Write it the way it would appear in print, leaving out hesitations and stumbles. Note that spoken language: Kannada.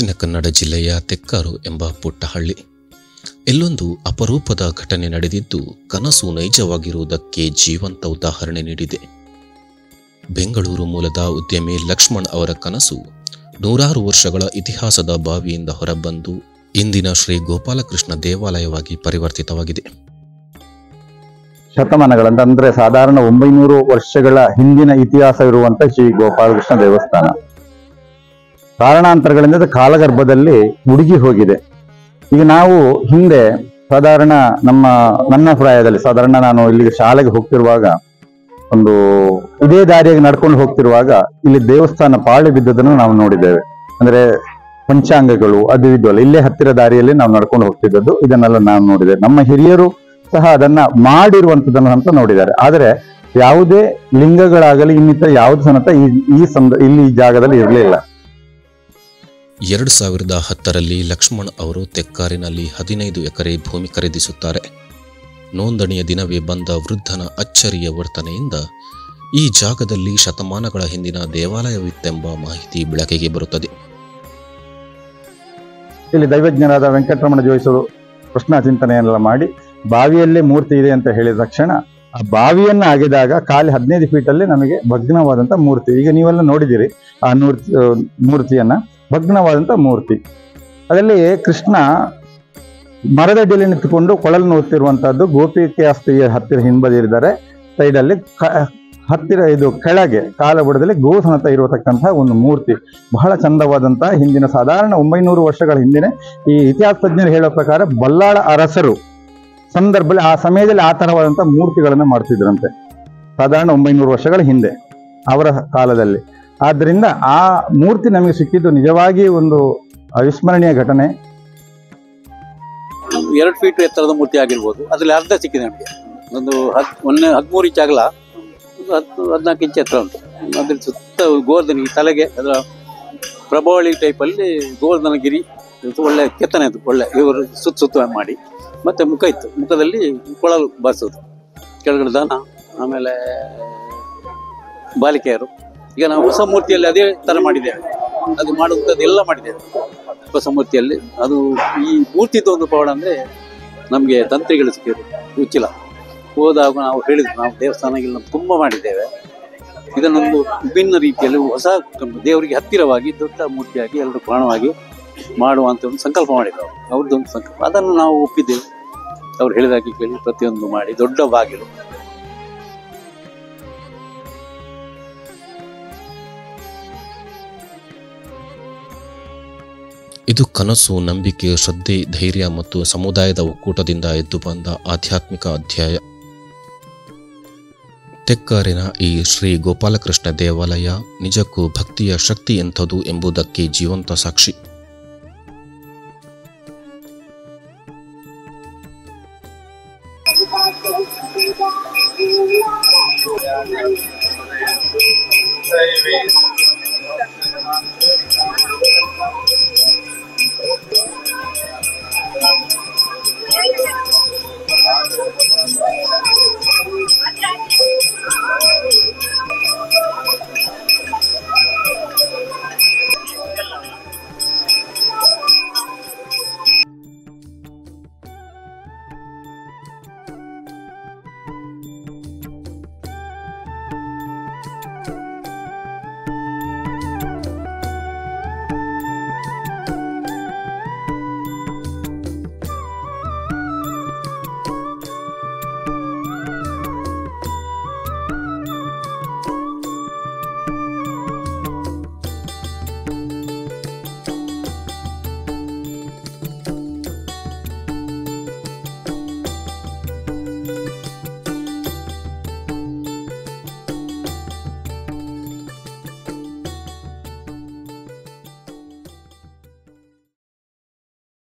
ದಕ್ಷಿಣ ಕನ್ನಡ ಜಿಲ್ಲೆಯ ತೆಕ್ಕಾರು ಎಂಬ ಪುಟ್ಟ ಹಳ್ಳಿ. ಇಲ್ಲೊಂದು ಅಪರೂಪದ ಘಟನೆ ನಡೆದಿದ್ದು ಕನಸು ನೈಜವಾಗಿರುವುದಕ್ಕೆ ಜೀವಂತ ಉದಾಹರಣೆ ನೀಡಿದೆ. ಬೆಂಗಳೂರು ಮೂಲದ ಉದ್ಯಮಿ ಲಕ್ಷ್ಮಣ್ ಅವರ ಕನಸು ನೂರಾರು ವರ್ಷಗಳ ಇತಿಹಾಸದ ಬಾವಿಯಿಂದ ಹೊರಬಂದು ಇಂದಿನ ಶ್ರೀ ಗೋಪಾಲಕೃಷ್ಣ ದೇವಾಲಯವಾಗಿ ಪರಿವರ್ತಿತವಾಗಿದೆ. ಶತಮಾನಗಳಂತ ಅಂದ್ರೆ ಸಾಧಾರಣ 900 ವರ್ಷಗಳ ಹಿಂದಿನ ಇತಿಹಾಸ ಇರುವಂತ ಶ್ರೀ ಗೋಪಾಲಕೃಷ್ಣ ದೇವಸ್ಥಾನ ಕಾರಣಾಂತರಗಳಿಂದ ಕಾಲಗರ್ಭದಲ್ಲಿ ಮುಳುಗಿ ಹೋಗಿದೆ. ಈಗ ನಾವು ಹಿಂದೆ ಸಾಧಾರಣ ನನ್ನ ಪ್ರಾಯದಲ್ಲಿ ಸಾಧಾರಣ ನಾನು ಇಲ್ಲಿ ಶಾಲೆಗೆ ಹೋಗ್ತಿರುವಾಗ ಒಂದು ಇದೇ ದಾರಿಯಾಗಿ ನಡ್ಕೊಂಡು ಹೋಗ್ತಿರುವಾಗ ಇಲ್ಲಿ ದೇವಸ್ಥಾನ ಪಾಳಿ ಬಿದ್ದದನ್ನು ನಾವು ನೋಡಿದ್ದೇವೆ. ಅಂದ್ರೆ ಪಂಚಾಂಗಗಳು ಅದು ಇದು ಅಲ್ಲ, ಇಲ್ಲೇ ಹತ್ತಿರ ದಾರಿಯಲ್ಲಿ ನಾವು ನಡ್ಕೊಂಡು ಹೋಗ್ತಿದ್ದದ್ದು ಇದನ್ನೆಲ್ಲ ನಾವು ನೋಡಿದ್ದೇವೆ. ನಮ್ಮ ಹಿರಿಯರು ಸಹ ಅದನ್ನ ಮಾಡಿರುವಂತದನ್ನ ಅಂತ ನೋಡಿದ್ದಾರೆ. ಆದರೆ ಯಾವುದೇ ಲಿಂಗಗಳಾಗಲಿ ಇನ್ನಿತರ ಯಾವ್ದು ಸಮೇತ ಇಲ್ಲಿ ಈ ಜಾಗದಲ್ಲಿ ಇರಲಿಲ್ಲ. 2010ರಲ್ಲಿ ಲಕ್ಷ್ಮಣ್ ಅವರು ತೆಕ್ಕಾರಿನಲ್ಲಿ 15 ಎಕರೆ ಭೂಮಿ ಖರೀದಿಸುತ್ತಾರೆ. ನೋಂದಣಿಯ ದಿನವೇ ಬಂದ ವೃದ್ಧನ ಅಚ್ಚರಿಯ ವರ್ತನೆಯಿಂದ ಈ ಜಾಗದಲ್ಲಿ ಶತಮಾನಗಳ ಹಿಂದಿನ ದೇವಾಲಯವಿತ್ತೆಂಬ ಮಾಹಿತಿ ಬೆಳಕಿಗೆ ಬರುತ್ತದೆ. ಇಲ್ಲಿ ದೈವಜ್ಞರಾದ ವೆಂಕಟರಮಣ ಜೋಯಿಸರು ಪ್ರಶ್ನಾ ಚಿಂತನೆಯನ್ನೆಲ್ಲ ಮಾಡಿ ಬಾವಿಯಲ್ಲೇ ಮೂರ್ತಿ ಇದೆ ಅಂತ ಹೇಳಿದ ತಕ್ಷಣ ಆ ಬಾವಿಯನ್ನ ಅಗೆದಾಗ ಖಾಲಿ 15 ಫೀಟಲ್ಲಿ ನಮಗೆ ಭಗ್ನವಾದಂತ ಮೂರ್ತಿ, ಈಗ ನೀವೆಲ್ಲ ನೋಡಿದಿರಿ ಆ ಮೂರ್ತಿಯನ್ನ, ಭಗ್ನವಾದಂತ ಮೂರ್ತಿ. ಅದರಲ್ಲಿ ಕೃಷ್ಣ ಮರದಡಿಯಲ್ಲಿ ನಿಂತುಕೊಂಡು ಕೊಳಲು ಓದ್ತಿರುವಂತಹದ್ದು, ಗೋಪಿಕೆ ಅಸ್ತಿಯ ಹತ್ತಿರ ಹಿಂಬದಿರಿದ್ದಾರೆ, ಸೈಡಲ್ಲಿ ಹತ್ತಿರ ಇದು ಕೆಳಗೆ ಕಾಲಬುಡದಲ್ಲಿ ಗೋಸನತ ಇರತಕ್ಕಂತಹ ಒಂದು ಮೂರ್ತಿ, ಬಹಳ ಚಂದವಾದಂತಹ ಹಿಂದಿನ ಸಾಧಾರಣ 900 ವರ್ಷಗಳ ಹಿಂದಿನ ಈ ಇತಿಹಾಸ ತಜ್ಞರು ಹೇಳೋ ಪ್ರಕಾರ ಬಲ್ಲಾಳ ಅರಸರು ಸಂದರ್ಭದಲ್ಲಿ ಆ ಸಮಯದಲ್ಲಿ ಆ ತರವಾದಂತಹ ಮೂರ್ತಿಗಳನ್ನ ಮಾಡ್ತಿದ್ರಂತೆ, ಸಾಧಾರಣ 900 ವರ್ಷಗಳ ಹಿಂದೆ ಅವರ ಕಾಲದಲ್ಲಿ. ಆದ್ರಿಂದ ಆ ಮೂರ್ತಿ ನಮಗೆ ಸಿಕ್ಕಿದ್ದು ನಿಜವಾಗಿ ಒಂದು ಅವಿಸ್ಮರಣೀಯ ಘಟನೆ. 2 ಫೀಟ್ ಎತ್ತರದ ಮೂರ್ತಿ ಆಗಿರ್ಬೋದು, ಅದ್ರಲ್ಲಿ ಅರ್ಧ ಸಿಕ್ಕಿದೆ ನಮಗೆ. ಒಂದು 13 ಇಂಚ್ ಆಗಲ್ಲ, 14 ಇಂಚ್ ಎತ್ತರ ಉಂಟು. ಅದ್ರ ಸುತ್ತ ಗೋವರ್ಧನ ತಲೆಗೆ ಅದರ ಪ್ರಭಾವಳಿ ಟೈಪಲ್ಲಿ ಗೋವರ್ಧನಗಿರಿ ಒಳ್ಳೆ ಕೆತ್ತನೆ ಅದು, ಒಳ್ಳೆ ಇವರು ಸುತ್ತ ಮಾಡಿ, ಮತ್ತೆ ಮುಖ ಇತ್ತು, ಮುಖದಲ್ಲಿ ಕೊಳಲು ಬಾರಿಸೋದು, ಕೆಳಗಡೆ ದಾನ, ಆಮೇಲೆ ಬಾಲಿಕೆಯರು. ಈಗ ನಾವು ಹೊಸ ಮೂರ್ತಿಯಲ್ಲಿ ಅದೇ ಥರ ಮಾಡಿದ್ದೇವೆ, ಅದು ಮಾಡುವಂಥದ್ದು ಎಲ್ಲ ಮಾಡಿದ್ದೇವೆ ಹೊಸ ಮೂರ್ತಿಯಲ್ಲಿ. ಅದು ಈ ಮೂರ್ತಿದ್ದು ಒಂದು ಪವಾಡ ಅಂದರೆ ನಮಗೆ ತಂತ್ರಿಗಳು ಸಿಕ್ಕಿದ್ರು ಉಚ್ಚಿಲ ಹೋದಾಗ ನಾವು ಹೇಳಿದ್ವಿ, ನಾವು ದೇವಸ್ಥಾನಗಳು ತುಂಬ ಮಾಡಿದ್ದೇವೆ, ಇದನ್ನೊಂದು ವಿಭಿನ್ನ ರೀತಿಯಲ್ಲಿ ಹೊಸ ದೇವರಿಗೆ ಹತ್ತಿರವಾಗಿ ದೊಡ್ಡ ಮೂರ್ತಿಯಾಗಿ ಎಲ್ಲರೂ ಪ್ರಾಣವಾಗಿ ಮಾಡುವಂಥ ಒಂದು ಸಂಕಲ್ಪ ಮಾಡಿದ್ರು. ಅವ್ರದ್ದೊಂದು ಸಂಕಲ್ಪ, ಅದನ್ನು ನಾವು ಒಪ್ಪಿದ್ದೇವೆ. ಅವ್ರು ಹೇಳಿದಾಗೆ ಕೇಳಿ ಪ್ರತಿಯೊಂದು ಮಾಡಿ ದೊಡ್ಡ ಬಾಗಿಲು. ಇದು ಕನಸು, ನಂಬಿಕೆ, ಶ್ರದ್ಧೆ, ಧೈರ್ಯ ಮತ್ತು ಸಮುದಾಯದ ಒಕ್ಕೂಟದಿಂದ ಎದ್ದು ಬಂದ ಆಧ್ಯಾತ್ಮಿಕ ಅಧ್ಯಾಯ. ತೆಕ್ಕಾರಿನ ಈ ಶ್ರೀ ಗೋಪಾಲಕೃಷ್ಣ ದೇವಾಲಯ ನಿಜಕ್ಕೂ ಭಕ್ತಿಯ ಶಕ್ತಿ ಎಂಥದು ಎಂಬುದಕ್ಕೆ ಜೀವಂತ ಸಾಕ್ಷಿ.